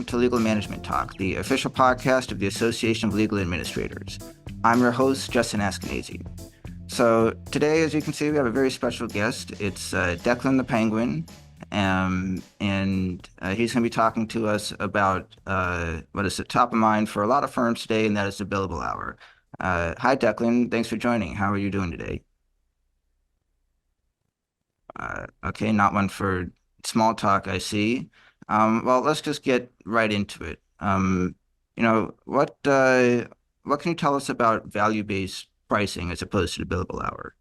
welcome to Legal Management Talk, the official podcast of the Association of Legal Administrators. I'm your host, Justin Askenazy. So today, as you can see, we have a very special guest. It's Declan the Penguin, and he's going to be talking to us about what is at top of mind for a lot of firms today, and that is the billable hour. Hi, Declan. Thanks for joining. How are you doing today? Okay, not one for small talk, I see. Well, let's just get right into it. What can you tell us about value-based pricing as opposed to the billable hour?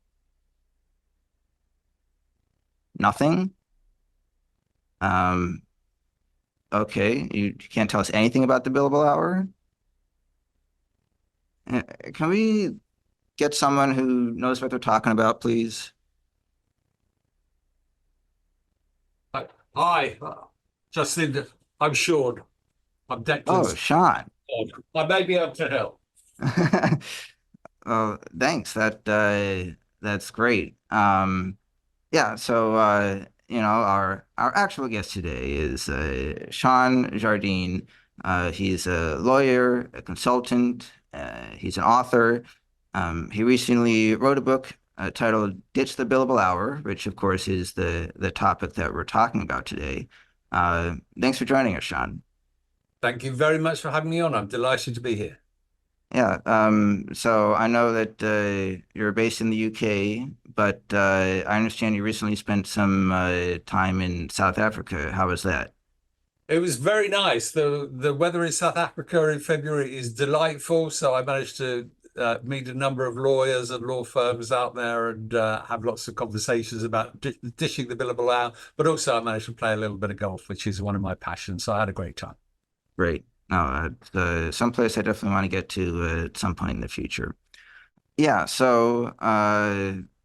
Nothing? Okay, you can't tell us anything about the billable hour? Can we get someone who knows what they're talking about, please? Hi, Justin. I'm Shaun. I'm Declan. Oh, Shaun. I may be able to help. Oh, thanks. That's great. Yeah. So our actual guest today is Shaun Jardine. He's a lawyer, a consultant. He's an author. He recently wrote a book titled Ditch the Billable Hour, which of course is the topic that we're talking about today. Thanks for joining us, Shaun. Thank you very much for having me on. I'm delighted to be here. Yeah, so I know that you're based in the UK, but I understand you recently spent some time in South Africa. How was that? It was very nice. The weather in South Africa in February is delightful, so I managed to meet a number of lawyers and law firms out there and have lots of conversations about dishing the billable hour. But also I managed to play a little bit of golf, which is one of my passions. So I had a great time. Great. No, someplace I definitely want to get to at some point in the future. Yeah, so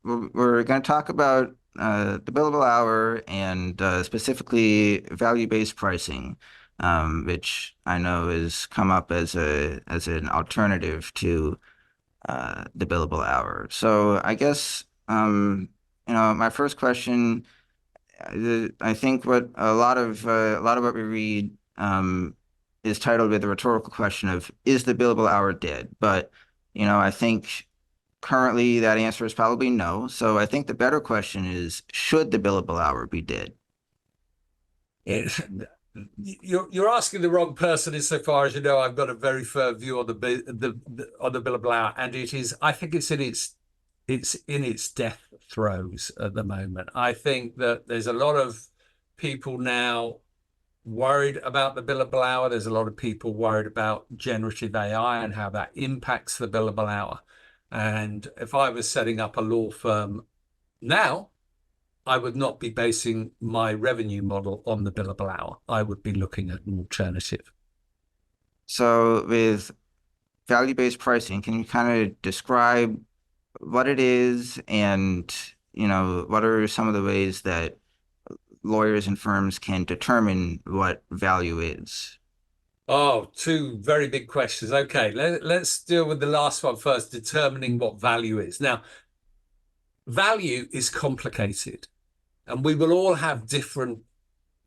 we're going to talk about the billable hour and specifically value-based pricing, which I know has come up as an alternative to the billable hour. So I guess my first question, I think what a lot of what we read is titled with the rhetorical question of, is the billable hour dead? But I think currently that answer is probably no. So I think the better question is, should the billable hour be dead? You're asking the wrong person insofar as I've got a very firm view on the billable hour, and I think it's in its death throes at the moment. I think that there's a lot of people now worried about the billable hour. There's a lot of people worried about generative AI and how that impacts the billable hour. And if I was setting up a law firm now, I would not be basing my revenue model on the billable hour. I would be looking at an alternative. So with value-based pricing, can you kind of describe what it is and, what are some of the ways that lawyers and firms can determine what value is? Oh, two very big questions. Okay, let's deal with the last one first, determining what value is. Now, value is complicated, and we will all have different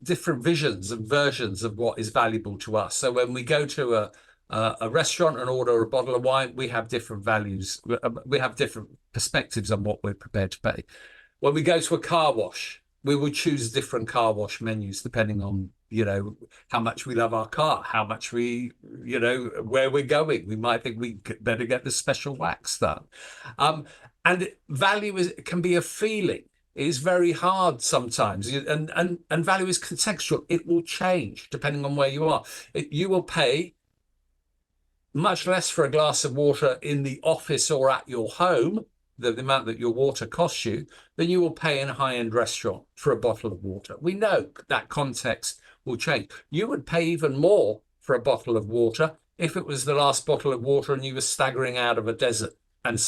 visions and versions of what is valuable to us. So when we go to a restaurant and order a bottle of wine, we have different values. We have different perspectives on what we're prepared to pay. When we go to a car wash, we will choose different car wash menus depending on, how much we love our car, how much we, where we're going. We might think we better get the special wax done. And value can be a feeling. It is very hard sometimes. And value is contextual. It will change depending on where you are. You will pay much less for a glass of water in the office or at your home, the amount that your water costs you, than you will pay in a high-end restaurant for a bottle of water. We know that context will change. You would pay even more for a bottle of water if it was the last bottle of water and you were staggering out of a desert and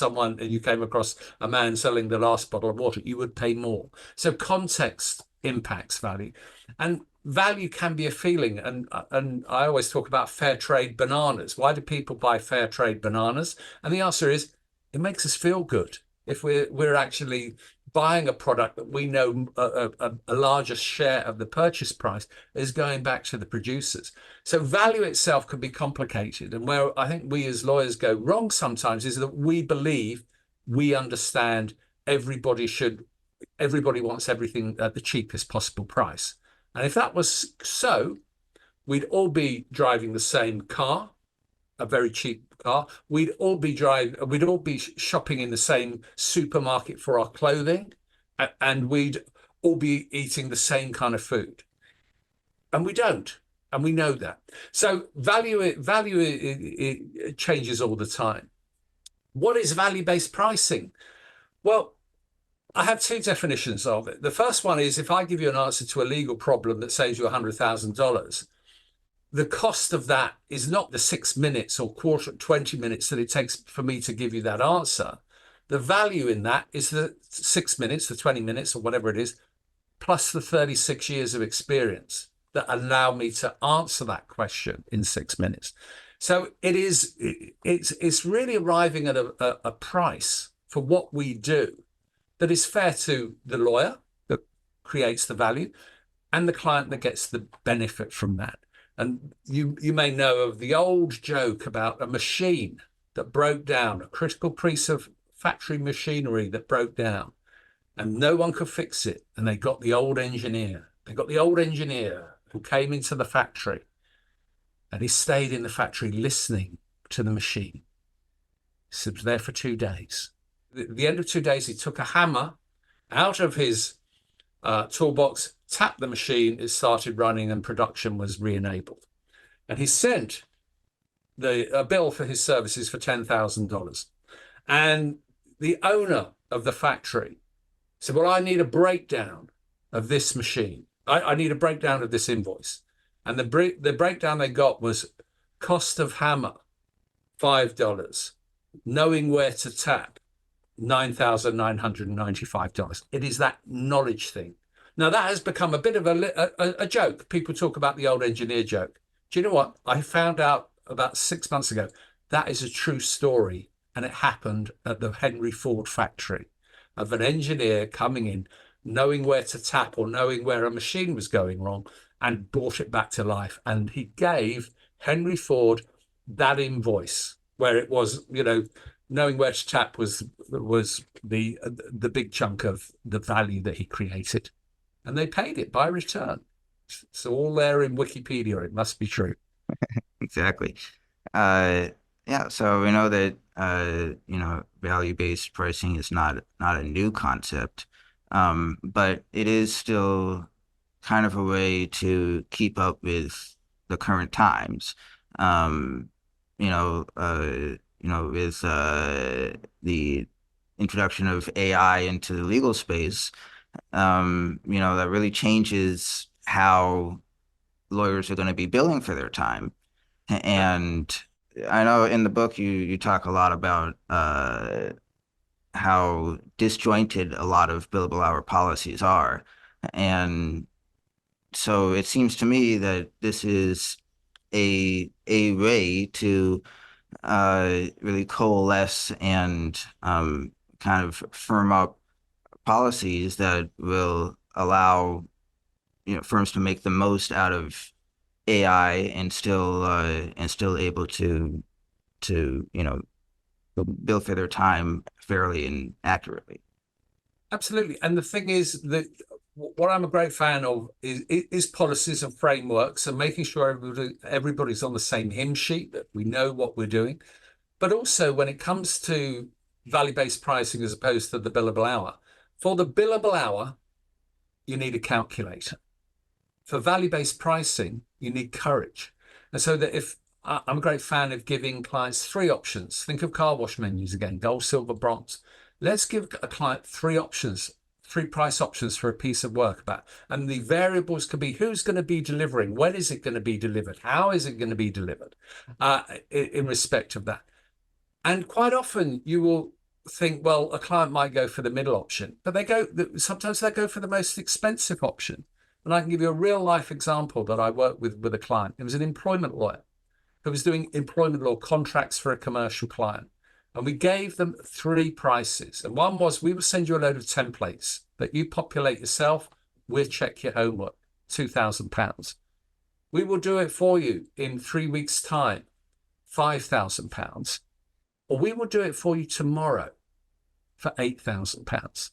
you came across a man selling the last bottle of water. You would pay more. So context impacts value. And value can be a feeling. And I always talk about fair trade bananas. Why do people buy fair trade bananas? And the answer is, it makes us feel good. If we're actually buying a product that we know a larger share of the purchase price is going back to the producers. So value itself can be complicated. And where I think we as lawyers go wrong sometimes is that we believe we understand everybody wants everything at the cheapest possible price. And if that was so, we'd all be driving the same car, a very cheap car. We'd all be shopping in the same supermarket for our clothing, and we'd all be eating the same kind of food. And we don't, and we know that. So value it changes all the time. What is value-based pricing? Well, I have two definitions of it. The first one is if I give you an answer to a legal problem that saves you $100,000, the cost of that is not the 6 minutes or 20 minutes that it takes for me to give you that answer. The value in that is the 6 minutes, the 20 minutes or whatever it is, plus the 36 years of experience that allow me to answer that question in 6 minutes. So it's really arriving at a price for what we do that is fair to the lawyer that creates the value and the client that gets the benefit from that. And you may know of the old joke about a machine that broke down, a critical piece of factory machinery that broke down, and no one could fix it. And they got the old engineer. They got the old engineer who came into the factory, and he stayed in the factory listening to the machine. He was there for 2 days. At the end of 2 days, he took a hammer out of his toolbox, tapped the machine, it started running, and production was re-enabled. And he sent a bill for his services for $10,000. And the owner of the factory said, well, I need a breakdown of this machine. I need a breakdown of this invoice. And the breakdown they got was cost of hammer, $5. Knowing where to tap, $9,995. It is that knowledge thing. Now, that has become a bit of a joke. People talk about the old engineer joke. Do you know what? I found out about 6 months ago that is a true story, and it happened at the Henry Ford factory of an engineer coming in, knowing where to tap or knowing where a machine was going wrong, and brought it back to life. And he gave Henry Ford that invoice where it was, knowing where to tap was the big chunk of the value that he created. And they paid it by return. It's all there in Wikipedia. It must be true. Exactly. Yeah, so we know that value-based pricing is not a new concept, but it is still kind of a way to keep up with the current times. With the introduction of AI into the legal space, that really changes how lawyers are going to be billing for their time. And I know in the book you talk a lot about how disjointed a lot of billable hour policies are. And so it seems to me that this is a way to really coalesce and kind of firm up policies that will allow firms to make the most out of AI and still able to bill for their time fairly and accurately. Absolutely. And the thing is that what I'm a great fan of is policies and frameworks and making sure everybody's on the same hymn sheet, that we know what we're doing. But also when it comes to value-based pricing as opposed to the billable hour, for the billable hour, you need a calculator. For value-based pricing, you need courage. And so that if I'm a great fan of giving clients 3 options. Think of car wash menus again, gold, silver, bronze. Let's give a client 3 options, 3 price options for a piece of work and the variables can be who's going to be delivering, when is it going to be delivered, how is it going to be delivered in respect of that. And quite often you will think, well, a client might go for the middle option, but sometimes they go for the most expensive option. And I can give you a real life example that I worked with a client. It was an employment lawyer who was doing employment law contracts for a commercial client. And we gave them 3 prices. And one was, we will send you a load of templates that you populate yourself. We'll check your homework, £2,000. We will do it for you in 3 weeks' time, £5,000. Or we will do it for you tomorrow for £8,000.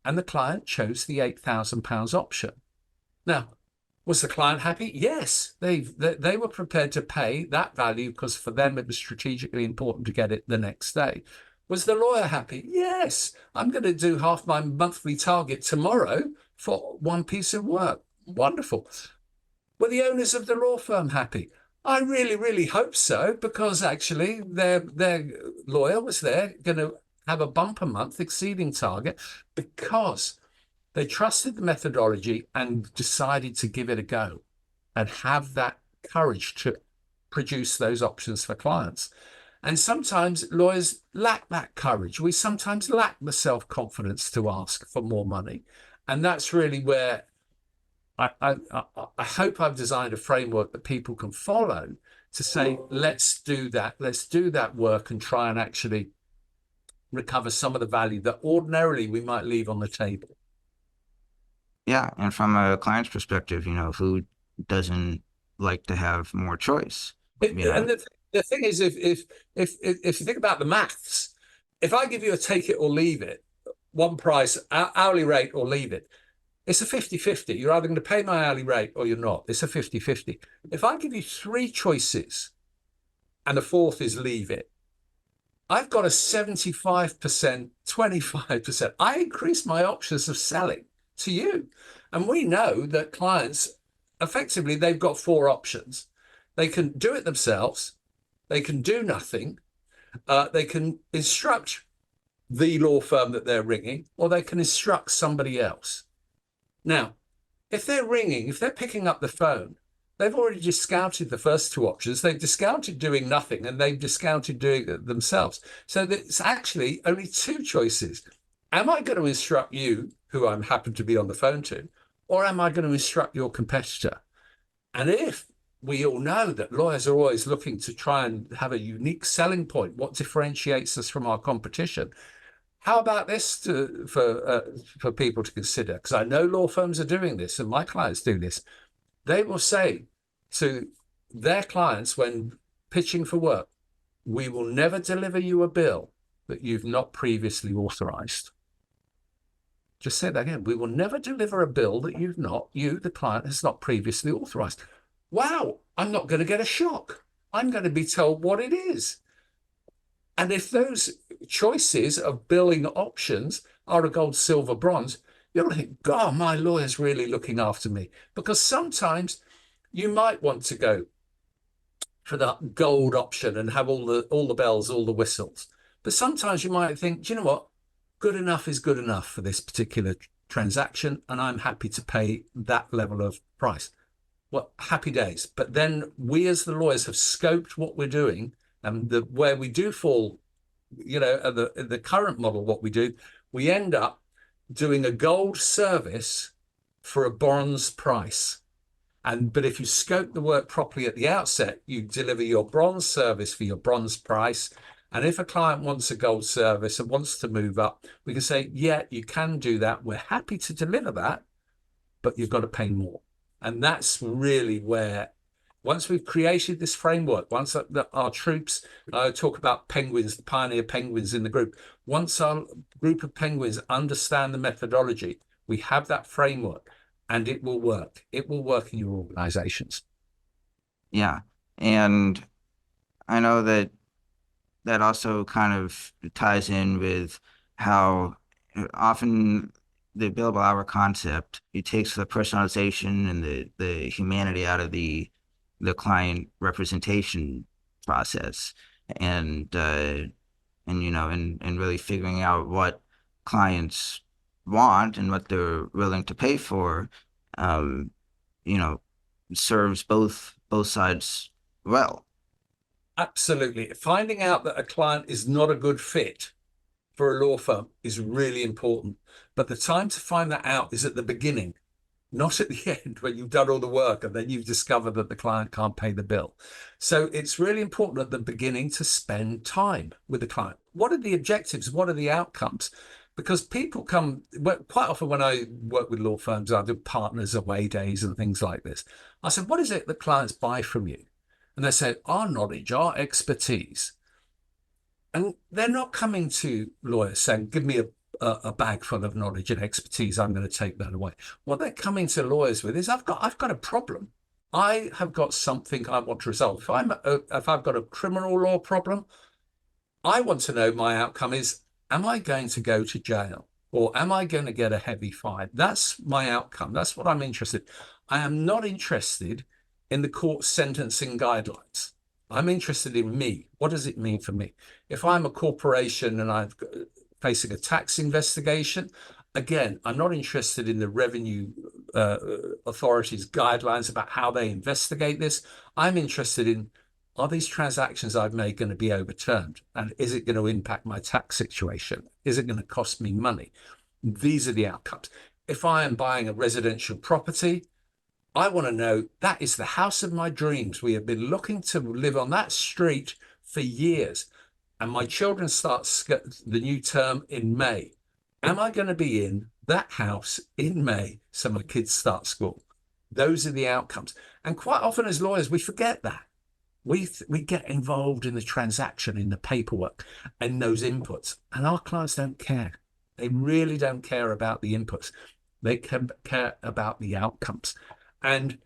And the client chose the £8,000 option. Now, was the client happy? Yes, they were prepared to pay that value because for them it was strategically important to get it the next day. Was the lawyer happy? Yes, I'm going to do half my monthly target tomorrow for one piece of work. Wonderful. Were the owners of the law firm happy? I really, really hope so, because actually their lawyer was there going to have a bumper month exceeding target because they trusted the methodology and decided to give it a go and have that courage to produce those options for clients. And sometimes lawyers lack that courage. We sometimes lack the self-confidence to ask for more money. And that's really where I hope I've designed a framework that people can follow to say, let's do that. Let's do that work and try and actually recover some of the value that ordinarily we might leave on the table. Yeah, and from a client's perspective, who doesn't like to have more choice? And the thing is, if you think about the maths, if I give you a take it or leave it, one price, hourly rate or leave it, it's a 50-50. You're either going to pay my hourly rate or you're not. It's a 50-50. If I give you 3 choices and the 4th is leave it, I've got a 75%, 25%. I increase my options of selling to you. And we know that clients, effectively, they've got 4 options. They can do it themselves. They can do nothing. They can instruct the law firm that they're ringing, or they can instruct somebody else. Now, if they're ringing, if they're picking up the phone, they've already discounted the first 2 options. They've discounted doing nothing and they've discounted doing it themselves. So it's actually only 2 choices. Am I going to instruct you, who I'm happen to be on the phone to, or am I going to instruct your competitor? And if we all know that lawyers are always looking to try and have a unique selling point, what differentiates us from our competition? How about this for people to consider? Because I know law firms are doing this and my clients do this. They will say to their clients when pitching for work, we will never deliver you a bill that you've not previously authorized. Just say that again. We will never deliver a bill that the client has not previously authorized. Wow, I'm not going to get a shock. I'm going to be told what it is. And if those choices of billing options are a gold, silver, bronze, you'll think, God, my lawyer's really looking after me. Because sometimes you might want to go for that gold option and have all the bells, all the whistles. But sometimes you might think, do you know what? Good enough is good enough for this particular transaction, and I'm happy to pay that level of price. Well, happy days. But then we as the lawyers have scoped what we're doing, and where we do fall, the current model, what we do, we end up doing a gold service for a bronze price. But if you scope the work properly at the outset, you deliver your bronze service for your bronze price. And if a client wants a gold service and wants to move up, we can say, yeah, you can do that. We're happy to deliver that, but you've got to pay more. And that's really where, once we've created this framework, once our troops talk about penguins, the pioneer penguins in the group, once our group of penguins understand the methodology, we have that framework and it will work. It will work in your organizations. Yeah. And I know that also kind of ties in with how often the billable hour concept, it takes the personalization and the humanity out of the client representation process, and really figuring out what clients want and what they're willing to pay for, serves both sides well. Absolutely. Finding out that a client is not a good fit for a law firm is really important. But the time to find that out is at the beginning. not at the end when you've done all the work and then you've discovered that the client can't pay the bill. So it's really important at the beginning to spend time with the client. What are the objectives? What are the outcomes? Because people come, quite often when I work with law firms, I do partners away days and things like this. I said, what is it that clients buy from you? And they say, our knowledge, our expertise. And they're not coming to lawyers saying, give me a bag full of knowledge and expertise, I'm going to take that away. What they're coming to lawyers with is, I've got a problem. I have got something I want to resolve. If I've got a criminal law problem, I want to know my outcome is, am I going to go to jail or am I going to get a heavy fine? That's my outcome. That's what I'm interested in. I am not interested in the court sentencing guidelines. I'm interested in me. What does it mean for me? If I'm a corporation and I'm facing a tax investigation, again, I'm not interested in the revenue authorities' guidelines about how they investigate this. I'm interested in, are these transactions I've made going to be overturned? And is it going to impact my tax situation? Is it going to cost me money? These are the outcomes. If I am buying a residential property, I want to know that is the house of my dreams. We have been looking to live on that street for years. And my children start the new term in May. Am I going to be in that house in May so my kids start school? Those are the outcomes. And quite often as lawyers, we forget that. We get involved in the transaction, in the paperwork and those inputs. And our clients don't care. They really don't care about the inputs. They care about the outcomes. And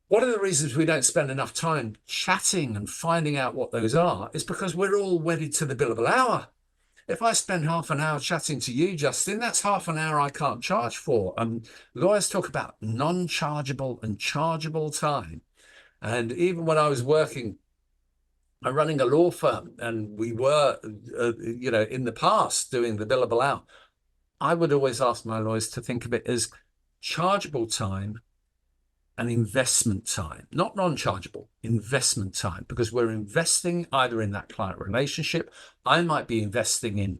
one of the reasons we don't spend enough time chatting and finding out what those are is because we're all wedded to the billable hour. If I spend half an hour chatting to you, Justin, that's half an hour I can't charge for. And lawyers talk about non-chargeable and chargeable time. And even when I was running a law firm, and we were, in the past doing the billable hour, I would always ask my lawyers to think of it as chargeable time and investment time, not non-chargeable, investment time, because we're investing either in that client relationship. I might be investing in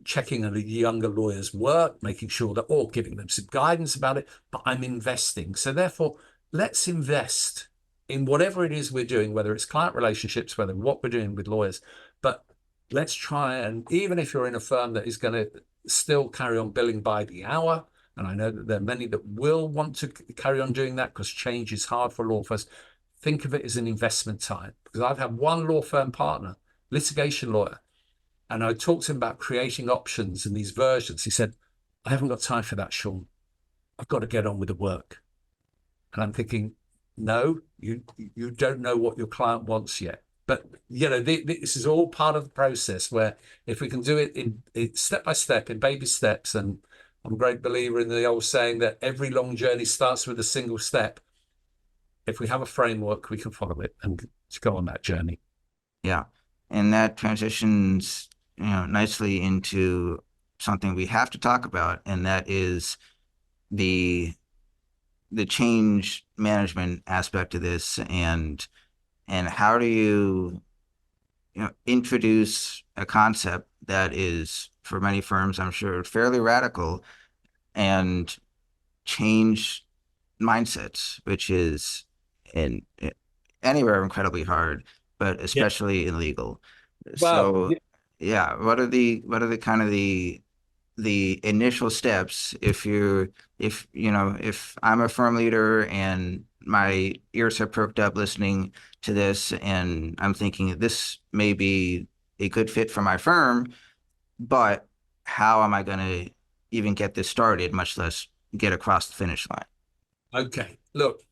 checking on a younger lawyer's work, making sure that, or giving them some guidance about it, but I'm investing. So therefore, let's invest in whatever it is we're doing, whether it's client relationships, whether what we're doing with lawyers, but let's try, and even if you're in a firm that is going to still carry on billing by the hour, and I know that there are many that will want to carry on doing that because change is hard for law firms, think of it as an investment time. Because I've had one law firm partner, litigation lawyer, and I talked to him about creating options and these versions. He said, I haven't got time for that, Shaun. I've got to get on with the work. And I'm thinking, no, you don't know what your client wants yet. But, this is all part of the process where if we can do it in step by step, in baby steps, and I'm a great believer in the old saying that every long journey starts with a single step. If we have a framework, we can follow it and go on that journey. Yeah. And that transitions, nicely into something we have to talk about, and that is the change management aspect of this, and how do you introduce a concept that is, for many firms, I'm sure, fairly radical, and change mindsets, which is anywhere incredibly hard, but especially in legal. Wow. So yeah, what are the kind of the initial steps if I'm a firm leader and my ears have perked up listening to this, and I'm thinking this may be a good fit for my firm, but how am I going to even get this started, much less get across the finish line? Okay, look,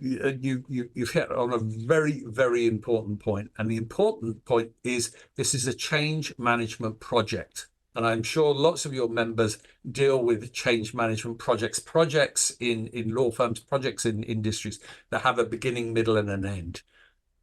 you've hit on a very, very important point. And the important point is this is a change management project. And I'm sure lots of your members deal with change management projects in law firms, projects in industries that have a beginning, middle, and an end.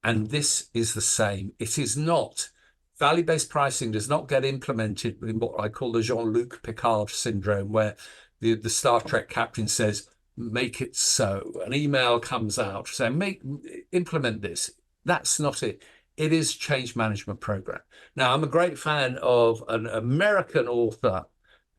And this is the same. It is not. Value-based pricing does not get implemented in what I call the Jean-Luc Picard syndrome, where the Star Trek captain says, make it so. An email comes out saying, implement this. That's not it. It is change management program. Now, I'm a great fan of an American author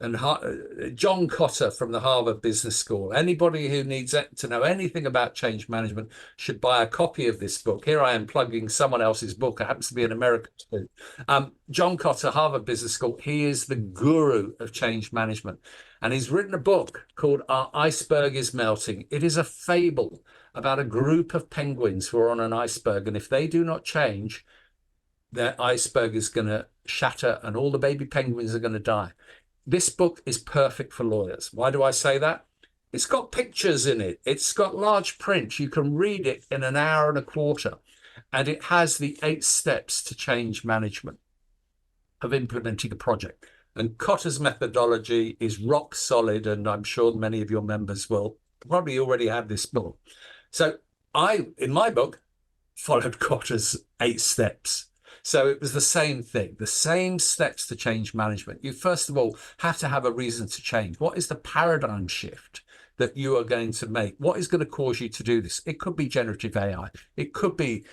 and John Cotter from the Harvard Business School. Anybody who needs to know anything about change management should buy a copy of this book. Here I am plugging someone else's book. It happens to be an American too. John Cotter, Harvard Business School. He is the guru of change management. And he's written a book called Our Iceberg is Melting. It is a fable about a group of penguins who are on an iceberg. And if they do not change, their iceberg is going to shatter and all the baby penguins are going to die. This book is perfect for lawyers. Why do I say that? It's got pictures in it. It's got large print. You can read it in an hour and a quarter. And it has the 8 steps to change management of implementing a project. And Cotter's methodology is rock solid. And I'm sure many of your members will probably already have this book. So I, in my book, followed Cotter's 8 steps. So it was the same thing, the same steps to change management. You first of all have to have a reason to change. What is the paradigm shift that you are going to make? What is going to cause you to do this? It could be generative AI. It could be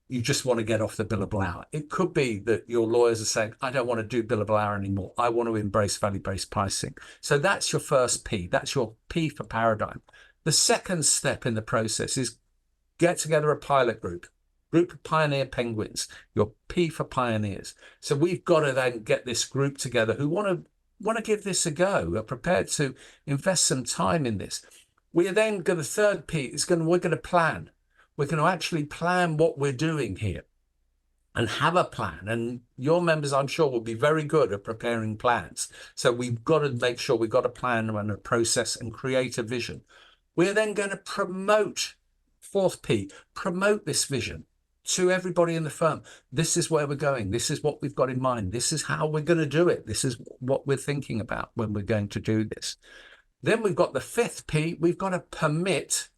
you just want to get off the billable hour. It could be that your lawyers are saying, I don't want to do billable hour anymore. I want to embrace value-based pricing. So that's your first P. That's your P for paradigm. The second step in the process is get together a pilot group of pioneer penguins, your P for pioneers. So we've got to then get this group together who want to give this a go, are prepared to invest some time in this. We are then going to, the third P is we're going to plan. We're going to actually plan what we're doing here and have a plan. And your members, I'm sure, will be very good at preparing plans. So we've got to make sure we've got a plan and a process and create a vision. We're then going to promote, fourth P, promote this vision to everybody in the firm. This is where we're going. This is what we've got in mind. This is how we're going to do it. This is what we're thinking about when we're going to do this. Then we've got the fifth P. We've got to permit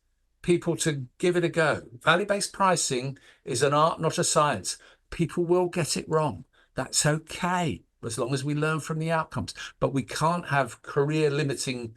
people to give it a go. Value-based pricing is an art, not a science. People will get it wrong. That's okay, as long as we learn from the outcomes. But we can't have career-limiting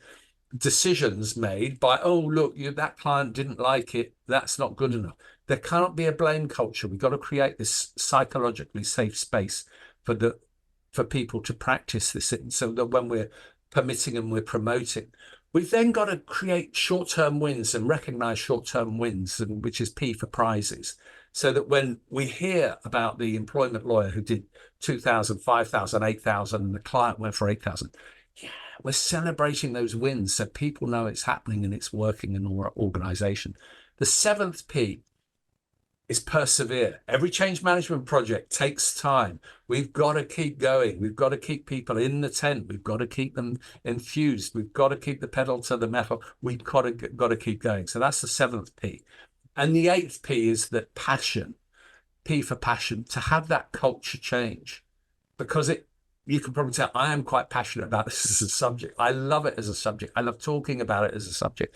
decisions made by, oh, look, that client didn't like it. That's not good enough. There cannot be a blame culture. We've got to create this psychologically safe space for people to practice this in, so that when we're permitting and we're promoting, we've then got to create short-term wins and recognize short-term wins, and which is P for prizes, so that when we hear about the employment lawyer who did 2,000, 5,000, 8,000, and the client went for 8,000, yeah, we're celebrating those wins so people know it's happening and it's working in our organization. The seventh P is persevere. Every change management project takes time. We've got to keep going. We've got to keep people in the tent. We've got to keep them infused. We've got to keep the pedal to the metal. We've got to keep going. So that's the seventh P. And the eighth P is that passion, P for passion, to have that culture change. Because you can probably tell I am quite passionate about this as a subject. I love it as a subject. I love talking about it as a subject.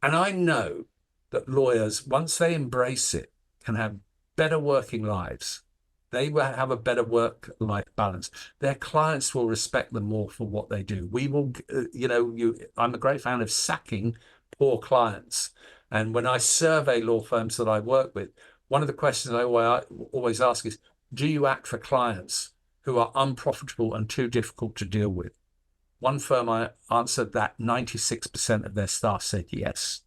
And I know that lawyers, once they embrace it, can have better working lives. They will have a better work-life balance. Their clients will respect them more for what they do. We will, I'm a great fan of sacking poor clients. And when I survey law firms that I work with, one of the questions I always ask is, do you act for clients who are unprofitable and too difficult to deal with? One firm I answered that 96% of their staff said yes.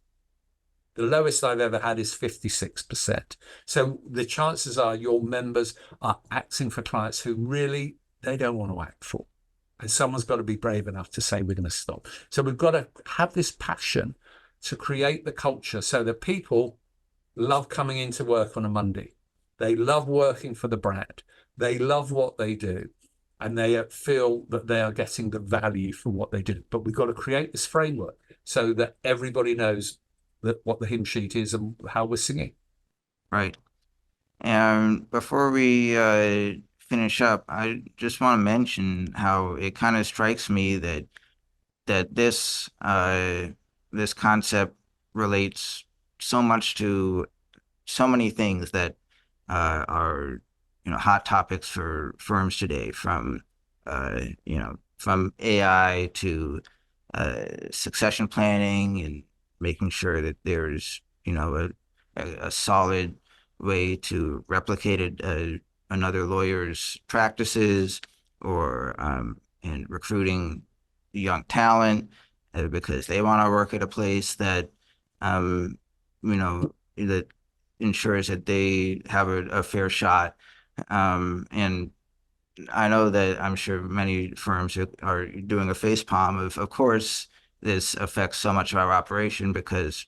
The lowest I've ever had is 56%. So the chances are your members are acting for clients who really, they don't want to act for. And someone's got to be brave enough to say, we're going to stop. So we've got to have this passion to create the culture so that people love coming into work on a Monday. They love working for the brand. They love what they do. And they feel that they are getting the value for what they do. But we've got to create this framework so that everybody knows what the hymn sheet is and how we're singing. Right. And before we finish up, I just want to mention how it kind of strikes me that this concept relates so much to so many things that are hot topics for firms today, from from AI to succession planning and making sure that there's a solid way to replicate another lawyer's practices, or in recruiting young talent, because they want to work at a place that, that ensures that they have a fair shot. And I know that I'm sure many firms are doing a face palm of course, this affects so much of our operation because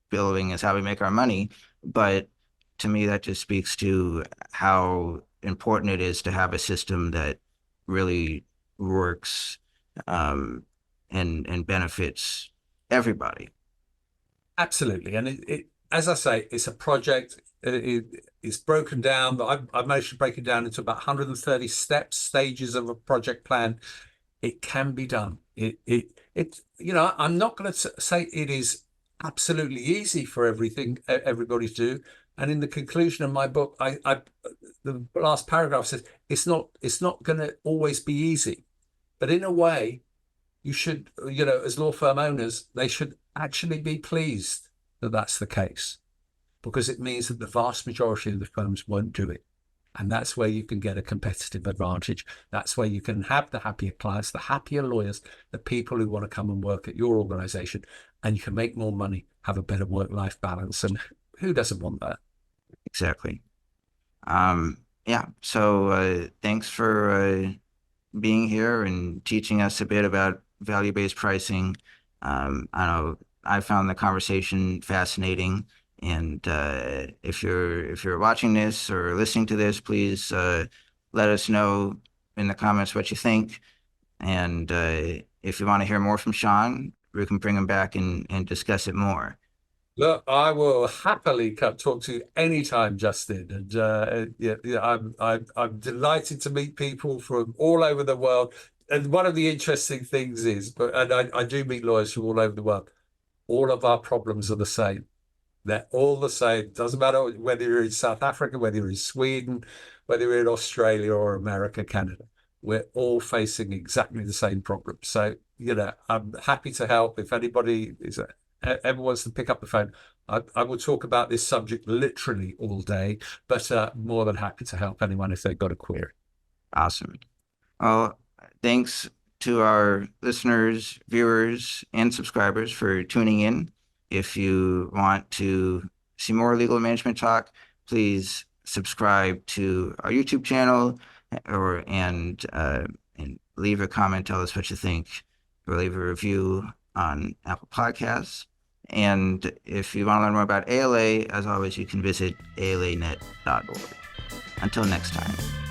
billing is how we make our money. But to me, that just speaks to how important it is to have a system that really works, and benefits everybody. Absolutely. And as I say, it's a project. It's broken down. I've managed to break it down into about 130 steps, stages of a project plan. It can be done. I'm not going to say it is absolutely easy for everybody to do. And in the conclusion of my book, the last paragraph says it's not going to always be easy, but in a way, you should, as law firm owners, they should actually be pleased that that's the case, because it means that the vast majority of the firms won't do it. And that's where you can get a competitive advantage. That's where you can have the happier clients, the happier lawyers, the people who want to come and work at your organization, and you can make more money, have a better work-life balance. And who doesn't want that? Exactly. Yeah. So thanks for being here and teaching us a bit about value-based pricing. I know I found the conversation fascinating. And if you're watching this or listening to this, please let us know in the comments what you think. And if you want to hear more from Shaun, we can bring him back and discuss it more. Look, I will happily talk to you anytime, Justin. And I'm delighted to meet people from all over the world. And one of the interesting things is, I do meet lawyers from all over the world. All of our problems are the same. They're all the same. Doesn't matter whether you're in South Africa, whether you're in Sweden, whether you're in Australia or America, Canada. We're all facing exactly the same problem. So, I'm happy to help. If anybody ever wants to pick up the phone, I will talk about this subject literally all day, but more than happy to help anyone if they've got a query. Awesome. Well, thanks to our listeners, viewers, and subscribers for tuning in. If you want to see more legal management talk, please subscribe to our YouTube channel and leave a comment. Tell us what you think, or leave a review on Apple Podcasts. And if you want to learn more about ALA, as always, you can visit alanet.org. Until next time.